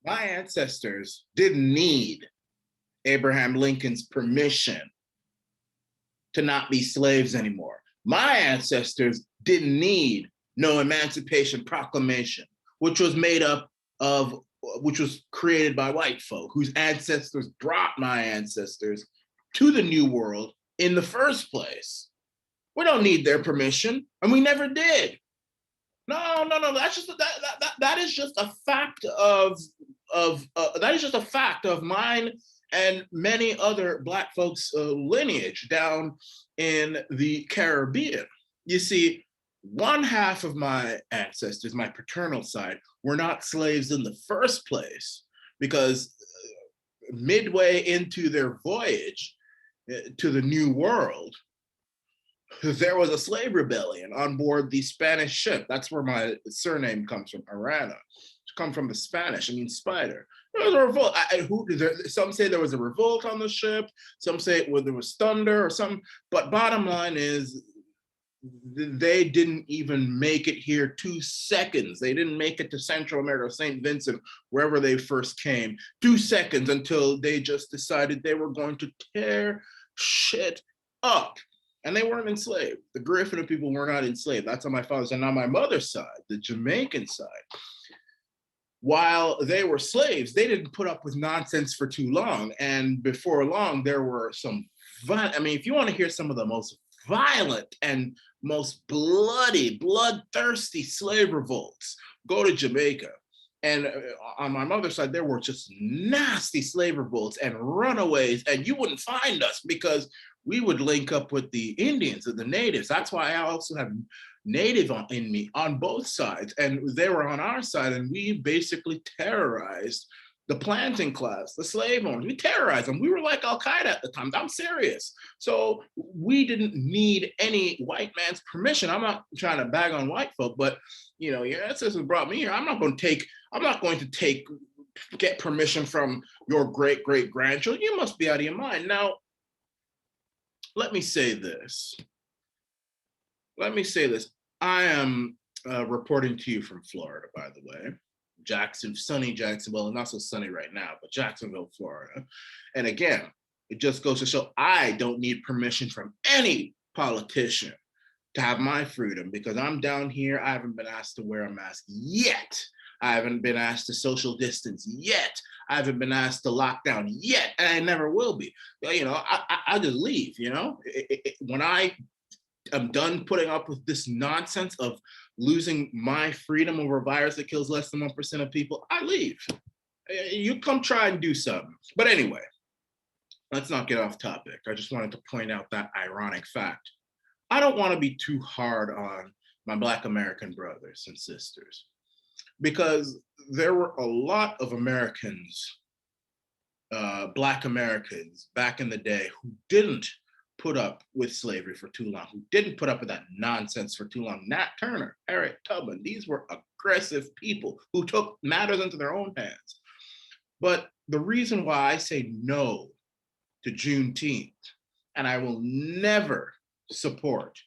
My ancestors didn't need Abraham Lincoln's permission to not be slaves anymore. My ancestors didn't need no Emancipation Proclamation, which was made up of, which was created by white folk, whose ancestors brought my ancestors to the New World in the first place. We don't need their permission, and we never did. No, no, no. That's just that is just a fact of that is just a fact of mine and many other Black folks' lineage down in the Caribbean. You see, one half of my ancestors, my paternal side, were not slaves in the first place because midway into their voyage to the New World, there was a slave rebellion on board the Spanish ship. That's where my surname comes from, Arana. It's come from the Spanish, I mean spider. There was a revolt. Some say there was a revolt on the ship. Some say there was thunder or something. But bottom line is, they didn't even make it here 2 seconds. They didn't make it to Central America, St. Vincent, wherever they first came. 2 seconds until they just decided they were going to tear shit up. And they weren't enslaved. The Garifuna people were not enslaved. That's on my father's side. And on my mother's side, the Jamaican side, while they were slaves, they didn't put up with nonsense for too long. And before long, there were some, I mean, if you want to hear some of the most violent and most bloody, bloodthirsty slave revolts, go to Jamaica. And on my mother's side, there were just nasty slave revolts and runaways, and you wouldn't find us because we would link up with the Indians and the natives. That's why I also have native in me on both sides. And they were on our side, and we basically terrorized the planting class, the slave owners. We terrorized them. We were like Al-Qaeda at the time. I'm serious. So we didn't need any white man's permission. I'm not trying to bag on white folk, but you know, your ancestors brought me here. I'm not going to get permission from your great grandchildren. You must be out of your mind. Now, let me say this. I am reporting to you from Florida, by the way. Sunny Jacksonville, not so sunny right now, but Jacksonville, Florida. And again, it just goes to show I don't need permission from any politician to have my freedom because I'm down here. I haven't been asked to wear a mask yet. I haven't been asked to social distance yet. I haven't been asked to lock down yet, and I never will be. You know, I just leave, you know? When I am done putting up with this nonsense of losing my freedom over a virus that kills less than 1% of people, I leave. You come try and do something. But anyway, let's not get off topic. I just wanted to point out that ironic fact. I don't want to be too hard on my Black American brothers and sisters because there were a lot of Americans, Black Americans back in the day who didn't put up with slavery for too long, who didn't put up with that nonsense for too long. Nat Turner, Harriet Tubman, these were aggressive people who took matters into their own hands. But the reason why I say no to Juneteenth, and I will never support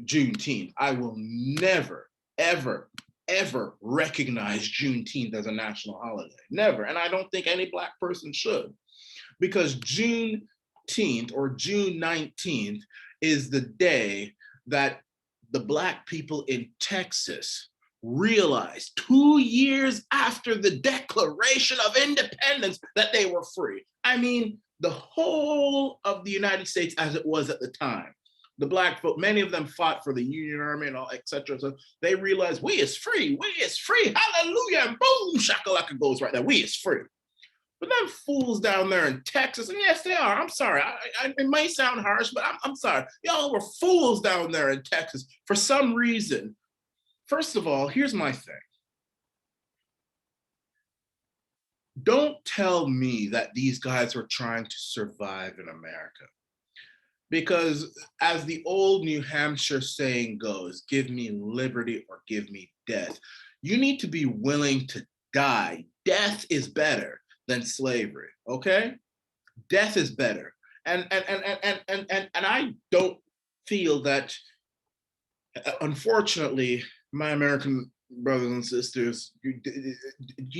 Juneteenth, I will never, ever, ever recognize Juneteenth as a national holiday. Never. And I don't think any Black person should, because Juneteenth or June 19th is the day that the Black people in Texas realized 2 years after the Declaration of Independence that they were free. I mean, the whole of the United States as it was at the time. The Black folk, many of them fought for the Union Army and all, etc. So they realized we is free, hallelujah, and boom, shakalaka goes right there, we is free. But them fools down there in Texas, and yes, they are. I'm sorry. It may sound harsh, but I'm sorry. Y'all were fools down there in Texas for some reason. First of all, here's my thing. Don't tell me that these guys were trying to survive in America. Because as the old New Hampshire saying goes, give me liberty or give me death. You need to be willing to die. Death is better than slavery, okay? Death is better. And I don't feel that, unfortunately, my American brothers and sisters,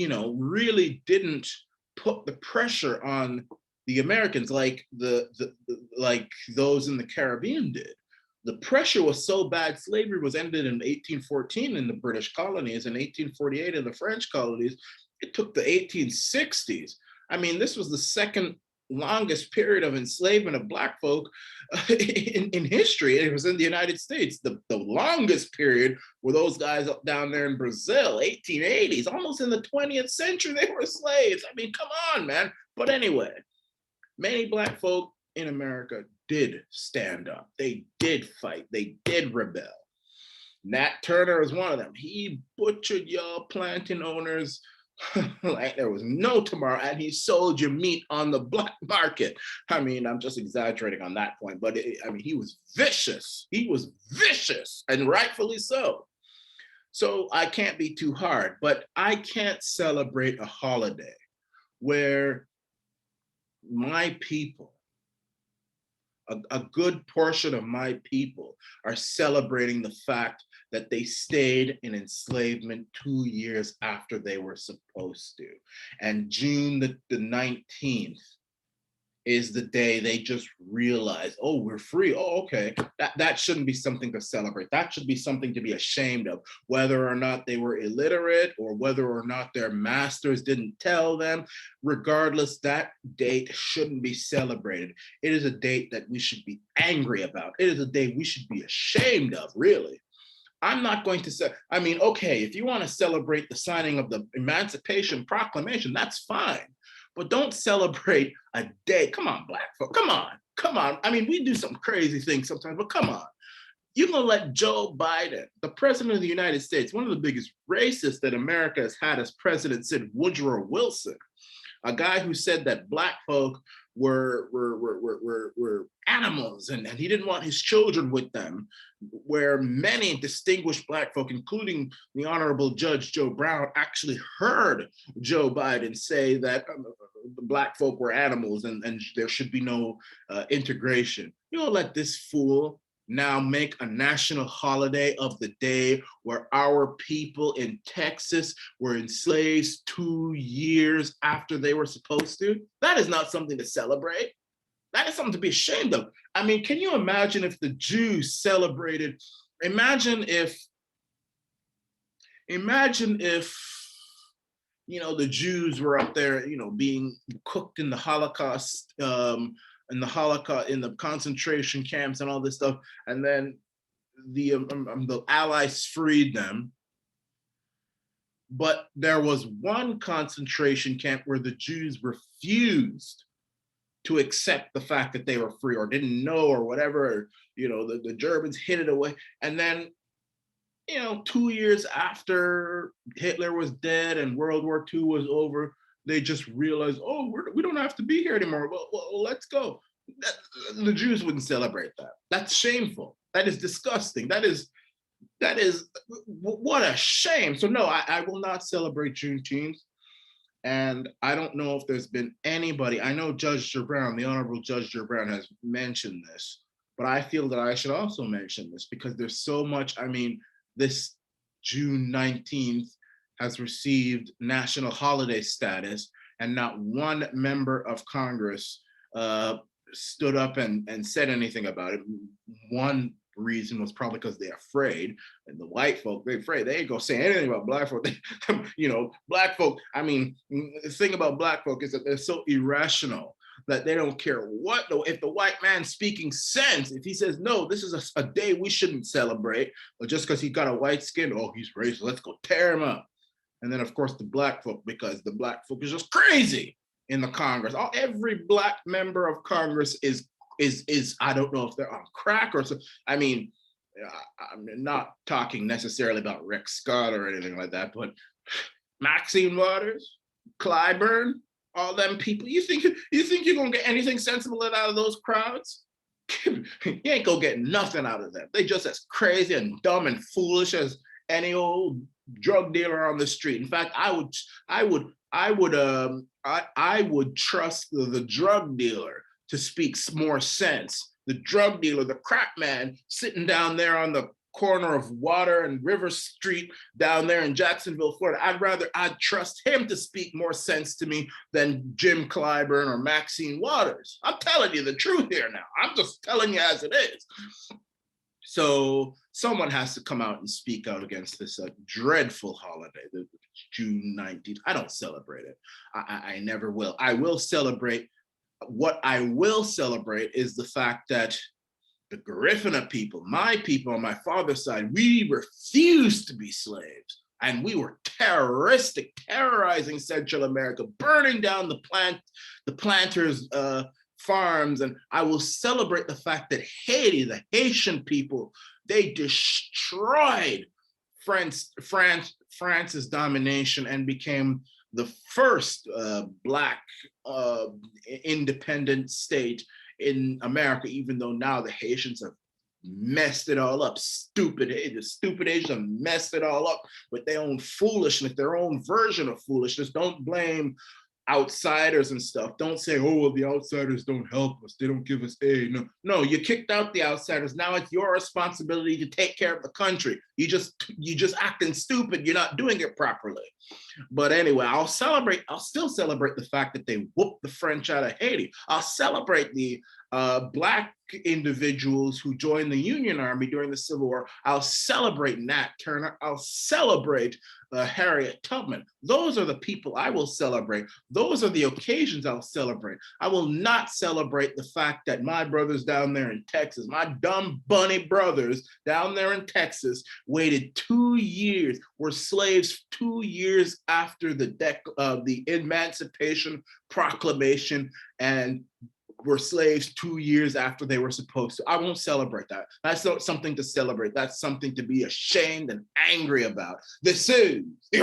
really didn't put the pressure on the Americans like like those in the Caribbean did. The pressure was so bad. Slavery was ended in 1814 in the British colonies and 1848 in the French colonies. It took the 1860s. I mean, this was the second longest period of enslavement of Black folk in history. It was in the United States. The longest period were those guys up down there in Brazil, 1880s, almost in the 20th century, they were slaves. I mean, come on, man. But anyway, many Black folk in America did stand up. They did fight. They did rebel. Nat Turner is one of them. He butchered y'all planting owners like there was no tomorrow, and he sold your meat on the black market. I mean, I'm just exaggerating on that point, but I mean, he was vicious. He was vicious, and rightfully so. So I can't be too hard, but I can't celebrate a holiday where my people, a good portion of my people, are celebrating the fact that they stayed in enslavement 2 years after they were supposed to. And June the 19th is the day they just realize, oh, we're free. Oh, okay. That shouldn't be something to celebrate. That should be something to be ashamed of, whether or not they were illiterate or whether or not their masters didn't tell them. Regardless, that date shouldn't be celebrated. It is a date that we should be angry about. It is a day we should be ashamed of, really. I'm not going to say, I mean, okay, if you want to celebrate the signing of the Emancipation Proclamation, that's fine. But don't celebrate a day. Come on, Black folk. Come on. Come on. I mean, we do some crazy things sometimes, but come on. You're going to let Joe Biden, the president of the United States, one of the biggest racists that America has had as president since Woodrow Wilson, a guy who said that Black folk were animals and he didn't want his children with them, where many distinguished Black folk, including the Honorable Judge Joe Brown, actually heard Joe Biden say that Black folk were animals and there should be no integration. You don't let this fool now make a national holiday of the day where our people in Texas were enslaved 2 years after they were supposed to. That is not something to celebrate. That is something to be ashamed of. I mean, can you imagine if the Jews celebrated? Imagine if, the Jews were up there, being cooked in the Holocaust, in the concentration camps and all this stuff, and then the Allies freed them. But there was one concentration camp where the Jews refused to accept the fact that they were free or didn't know or whatever, or, the Germans hid it away. And then, 2 years after Hitler was dead and World War II was over, they just realized, oh, we don't have to be here anymore. Well, let's go. The Jews wouldn't celebrate that. That's shameful. That is disgusting. That is what a shame. So no, I will not celebrate Juneteenth. And I don't know if there's been anybody, I know Judge Joe Brown, the Honorable Judge Joe Brown has mentioned this, but I feel that I should also mention this because there's so much, this June 19th has received national holiday status and not one member of Congress stood up and said anything about it. One reason was probably because they're afraid, and the white folk, they're afraid. They ain't gonna say anything about Black folk. Black folk, the thing about Black folk is that they're so irrational that they don't care what, if the white man's speaking sense, if he says, no, this is a day we shouldn't celebrate, or just because he got a white skin, oh, he's racist, let's go tear him up. And then of course the Black folk, because the Black folk is just crazy in the Congress. Every Black member of Congress is I don't know if they're on crack or so. I'm not talking necessarily about Rex Scott or anything like that, but Maxine Waters, Clyburn, all them people. You think you're gonna get anything sensible out of those crowds? You ain't gonna get nothing out of them. They just as crazy and dumb and foolish as any old drug dealer on the street. In fact, I would trust the drug dealer to speak more sense. The drug dealer, the crack man, sitting down there on the corner of Water and River Street down there in Jacksonville, Florida. I'd trust him to speak more sense to me than Jim Clyburn or Maxine Waters. I'm telling you the truth here now. I'm just telling you as it is. So someone has to come out and speak out against this dreadful holiday, the June 19th. I don't celebrate it. I never will. I will celebrate. What I will celebrate is the fact that the Garifuna people, my people on my father's side, we refused to be slaves. And we were terrorizing Central America, burning down the planters' farms. And I will celebrate the fact that Haiti, the Haitian people, they destroyed France's domination and became the first Black independent state in America, even though now the Haitians have messed it all up. The stupid Haitians have messed it all up with their own foolishness, their own version of foolishness. Don't blame outsiders and stuff. Don't say, oh, well, the outsiders don't help us. They don't give us aid. No, you kicked out the outsiders. Now it's your responsibility to take care of the country. You just acting stupid. You're not doing it properly. But anyway, I'll still celebrate the fact that they whooped the French out of Haiti. I'll celebrate the Black individuals who joined the Union Army during the Civil War. I'll celebrate Nat Turner. I'll celebrate Harriet Tubman. Those are the people I will celebrate. Those are the occasions I'll celebrate. I will not celebrate the fact that my brothers down there in Texas, my dumb bunny brothers down there in Texas, waited 2 years, were slaves 2 years after the Emancipation Proclamation, and were slaves 2 years after they were supposed to. I won't celebrate that. That's not something to celebrate. That's something to be ashamed and angry about. This is the